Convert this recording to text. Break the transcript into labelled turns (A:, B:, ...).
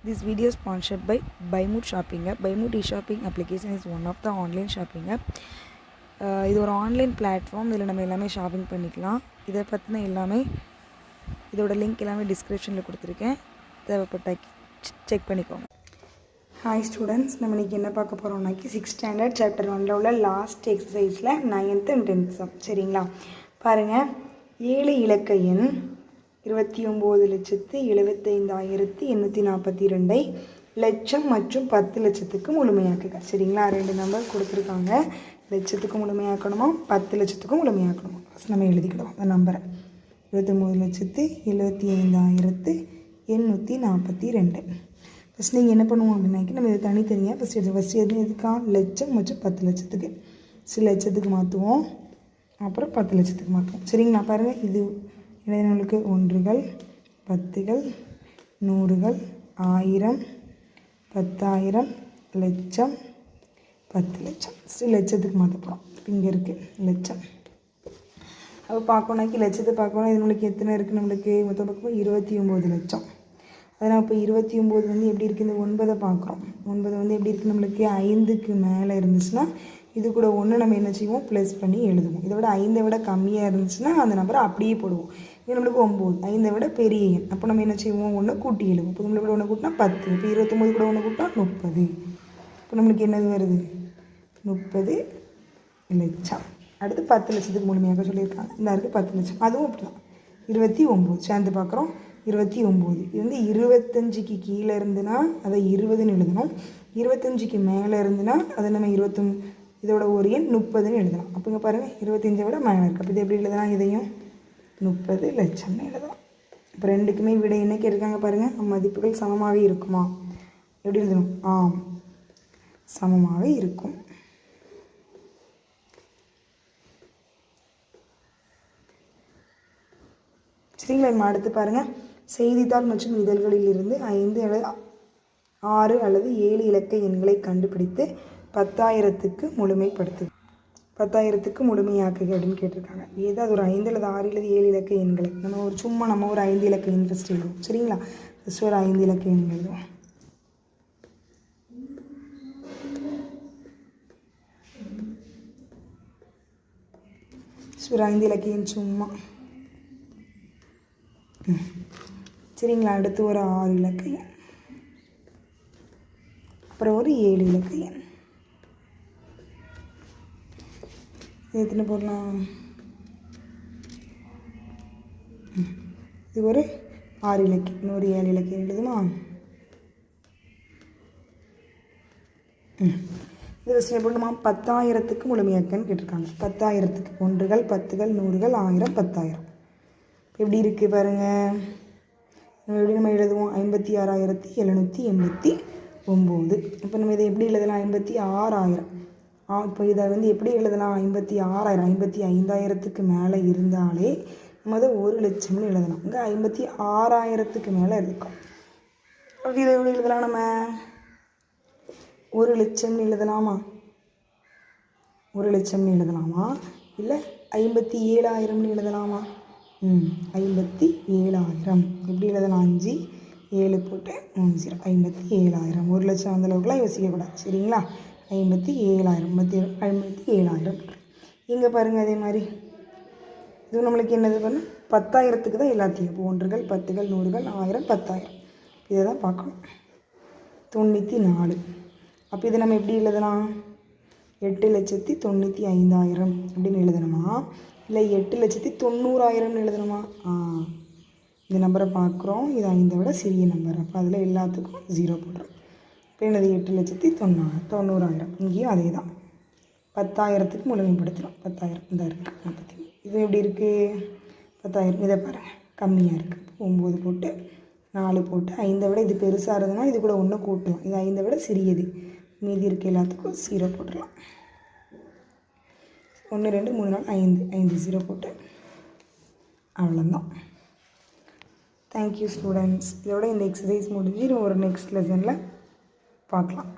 A: This video is sponsored by Buymood Shopping app. Buymood e-shopping application is one of the online shopping app. இது ஒரு online platform. இதில் நம்ம எல்லாமே shopping பண்ணிக்கலாம். இதை பற்றின எல்லாமே இதோட லிங்க் எல்லாமே டிஸ்கிரிப்ஷனில் கொடுத்துருக்கேன். தேவைப்பட்ட செக் பண்ணிக்கோங்க. ஹாய் ஸ்டூடெண்ட்ஸ், நம்ம இன்றைக்கி என்ன பார்க்க போகிறோம்னாக்கி 6th ஸ்டாண்டர்ட் சாப்டர் 1ல் உள்ள last எக்ஸசைஸில் 9th and 10th some. சரிங்களா? பாருங்கள், 7 இலக்க எண் 29,75,842 லட்சம் மற்றும் 10 லட்சத்துக்கு முழுமையாக்குங்க. சரிங்களா? 2 நம்பர் கொடுத்துருக்காங்க. லட்சத்துக்கு முழுமையாக்கணுமா, 10 லட்சத்துக்கும் முழுமையாக்கணுமா? ஃபஸ்ட் நம்ம எழுதிக்கிடுவோம் அந்த நம்பரை. 29,75,842. ஃபஸ்ட் நீங்கள் என்ன பண்ணுவோம் அப்படின்னாக்கி, நம்ம இதை தனித்தனியாக ஃபஸ்ட் எது எதுக்கா, லட்சம் மற்றும் 10 லட்சத்துக்கு. சரி, லட்சத்துக்கு மாற்றுவோம், அப்புறம் 10 லட்சத்துக்கு மாற்றுவோம். சரிங்களா? பாருங்கள், இது நம்மளுக்கு ஒன்றுகள், பத்துகள், நூறுகள், 1000, 10,000, லட்சம், 10 லட்சம். சரி, லட்சத்துக்கு மாற்ற போகிறோம். இங்கே இருக்குது லட்சம். அப்போ பார்க்கணுன்னாக்கி லட்சத்தை பார்க்கணும். இது நம்மளுக்கு எத்தனை இருக்குது, நம்மளுக்கு மொத்தம் பார்க்கும்போது 29 லட்சம். அதனால் இப்போ 29 வந்து எப்படி இருக்குது, இந்த 9 பார்க்குறோம். 9 வந்து எப்படி இருக்குது, நம்மளுக்கு 5க்கு மேலே இருந்துச்சுன்னா இது கூட 1 நம்ம என்ன செய்வோம், ப்ளஸ் பண்ணி எழுதுவோம். இதை விட 5 விட கம்மியாக இருந்துச்சுன்னா அந்த நம்பரை அப்படியே போடுவோம். இது நம்மளுக்கு 9, 5 விட பெரிய எண். அப்போ நம்ம என்ன செய்வோம், 1 கூட்டி எழுதுவோம். இப்போ நம்மளுக்கு 1 கூட்டினா 10. இப்போ 29 கூட 1 கூட்டினா 30. இப்போ நம்மளுக்கு என்னது வருது, 30 லட்சம். அடுத்து 10 லட்சத்துக்கு முழுமையாக சொல்லியிருக்காங்க. இந்த இருக்குது 10 லட்சம். அதுவும் அப்படி தான். 29 சேர்ந்து பார்க்குறோம். 29 இது வந்து 25க்கு கீழே இருந்துன்னா அதை 20ன்னு எழுதணும். 25க்கு மேலே இருந்துன்னா அதை நம்ம 21, இதோட ஒரு எண் 30ன்னு எழுதலாம். அப்போ இங்கே பாருங்கள், 25 விட மேலே இருக்குது. அப்போ இது எப்படி எழுதலாம், இதையும் 30 லட்சம்னு எழுதலாம். இப்போ ரெண்டுக்குமே விட என்ன கேட்டிருக்காங்க பாருங்கள், மதிப்புகள் சமமாக இருக்குமா? எப்படி எழுதணும், ஆம், சமமாக இருக்கும். சரிங்களா? நம்ம அடுத்து பாருங்கள், செய்தித்தாள் மற்றும் இதழ்களில் இருந்து 5 அல்லது 6 அல்லது 7 இலக்க எண்களை கண்டுபிடித்து 10,000க்கு முழுமைப்படுத்து. 10,000க்கு முழுமையாக்குக அப்படின்னு கேட்டிருக்காங்க. ஏதாவது ஒரு 5 அல்லது 6 அல்லது 7 இலக்க எண்களை நம்ம ஒரு 5 இலக்க எண் ஃபஸ்ட் எழுதுவோம். சரிங்களா? ஃபஸ்ட்டு ஒரு 5 இலக்க எண் எழுதுவோம். ஒரு 5 இலக்க எண் சும்மா. சரிங்களா? அடுத்து ஒரு 6 இலக்க எண், அப்புறம் ஒரு 7 இலக்க எண். எத்தனை போடலாம், இது ஒரு 6 இலக்க, இன்னொரு 7 இலக்க எண் எழுதுமா? இது வச்சு போடணுமா, 10,000க்கு முழுமையாக்கன்னு கேட்டிருக்காங்க. 10,000க்கு ஒன்றுகள், பத்துகள், நூறுகள், 1000, 10,000. எப்படி இருக்குது பாருங்கள். எப்படி நம்ம எழுதுவோம், 56,789. இப்போ நம்ம இதை எப்படி எழுதலாம், 56,000. இப்போ இதை வந்து எப்படி எழுதலாம், 56,000, 55,000க்கு மேலே இருந்தாலே நம்ம அதை 1 லட்சம்னு எழுதலாம். இங்கே 56,000க்கு மேலே இருக்கும். அப்போ இதை எப்படி எழுதலாம், நம்ம 1 லட்சம்னு எழுதலாமா? 1 லட்சம்னு எழுதலாமா, இல்லை 57,000ன்னு எழுதலாமா? 57,000. எப்படி எழுதலாம், 5 7 போட்டு 3 0, 57,000. 1 லட்சம் அந்த அளவுக்குலாம் யோசிக்கக்கூடாது. சரிங்களா? 57,000, 57,000. இங்கே பாருங்கள், அதே மாதிரி இது நம்மளுக்கு என்னது பண்ணணும், 10,000க்கு தான் எல்லாத்தையும். இப்போ ஒன்றுகள், பத்துகள், நூறுகள், 1000, 10,000. இதை தான் பார்க்கணும். 94. அப்போ இதை நம்ம எப்படி எழுதலாம், 8,95,000 அப்படின்னு எழுதணுமா, இல்லை 8,90,000ன்னு எழுதணுமா? இந்த நம்பரை பார்க்குறோம், இது 5 விட சிறிய நம்பர். அப்போ அதில் எல்லாத்துக்கும் 0 போடுறோம். இப்போ என்னது, 8,90,000. இங்கேயும் அதே தான், 10,000க்கு முழுமைப்படுத்துகிறோம். 10,000 இந்த இருக்குது 40. இது எப்படி இருக்குது, 10,000. இதை பாருங்கள், கம்மியாக இருக்குது. 9 போட்டு 4 போட்டு 5 விட இது பெருசாக இருந்ததுன்னா இது கூட 1 கூட்டலாம். இது 5 விட சிறியது. மீதி இருக்க எல்லாத்துக்கும் 0 போட்டுடலாம். 1 2 3 4 5 0 போட்டு அவ்வளோதான். Thank you students. இதோட இந்த எக்ஸசைஸ் முடிஞ்சு ஒரு நெக்ஸ்ட் லெசனில் பார்க்கலாம்.